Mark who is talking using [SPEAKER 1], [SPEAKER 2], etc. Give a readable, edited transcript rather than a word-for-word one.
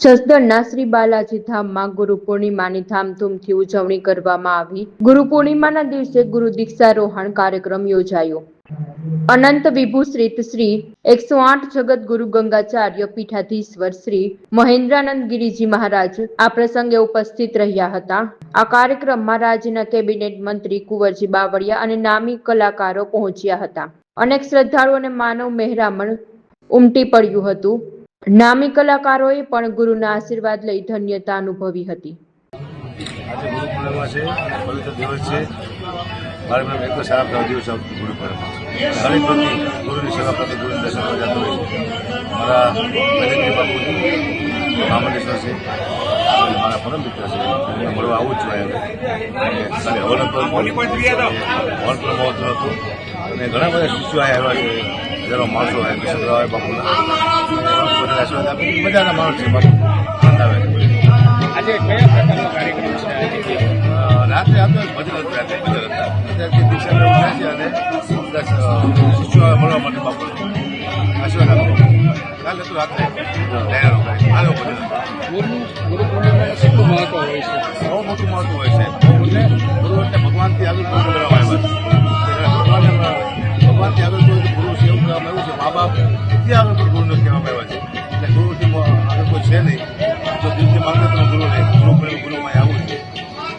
[SPEAKER 1] જસદણના શ્રી બાલાજી ધામમાં ગુરુ પૂર્ણિમાની ધામધૂમથી ઉજવણી કરવામાં આવી। ગુરુ પૂર્ણિમાના દિવસે ગુરુ દીક્ષારોહણ કાર્યક્રમ યોજાયો। અનંત વિભૂષિત શ્રી 108 જગત ગુરુ ગંગાચાર્ય પીઠાધીશ્વર શ્રી મહેન્દ્રાનંદ ગિરિજી મહારાજ આ પ્રસંગે ઉપસ્થિત રહ્યા હતા। આ કાર્યક્રમમાં રાજ્યના કેબિનેટ મંત્રી કુંવરજી બાવળિયા અને નામી કલાકારો પહોંચ્યા હતા। અનેક શ્રદ્ધાળુઓને માનવ મહેરામણ ઉમટી પડ્યું હતું। નામી કલાકારોએ પણ ગુરુના આશીર્વાદ લઈ ધન્યતા અનુભવી હતી।
[SPEAKER 2] આજે ગુરુ પૂર્ણિમા છે, પવિત્ર દિવસ છે। મારે મેં એક સારા પ્રતિ દિવસ ગુરુ પૂર્ણિમા દરેક પ્રતિ ગુરુની સેવા પ્રતિ ગુરુ દર્શન કરવા જતો હોય છે। મારા પહેલેથી બાપુજી મહામંડેશ્વર છે, મારા પરમ મિત્ર છે, મળવા આવું જ જોઈએ। હવન પણ મહોત્સવ હતો અને ઘણા બધા શિષ્યો આવ્યા છે, હજારો માણસો આવ્યા દર્શન કરવા બાપુના આશીર્વાદ આપે। મજાના માણસ છે, બાપુ આનંદ આવે છે।
[SPEAKER 3] આજે કયા પ્રકારનો કાર્યક્રમ છે?
[SPEAKER 2] રાત્રે આપણે ભજન હતા, અત્યારથી દીક્ષા ઉઠ્યા છે અને શિષ્યો મળવા માટે બાપુ આશીર્વાદ આપે। કાલે તો રાત્રે તૈયાર કાલે ભજન
[SPEAKER 3] ગુરુ પૂર્ણિમાનું કેટલું મહત્વ હોય છે?
[SPEAKER 2] બહુ મોટું મહત્વ હોય છે। ગુરુ એટલે ભગવાનથી આગળ કોઈ કરવામાં આવ્યા છે। ભગવાનથી આગળ કોઈ ગુરુ છે એવું કહેવામાં આવ્યું છે। મા બાપ એથી આગળ કોઈ ગુરુને કહેવામાં આવ્યા છે, એટલે ગુરુથી આગળ કોઈ છે નહીં।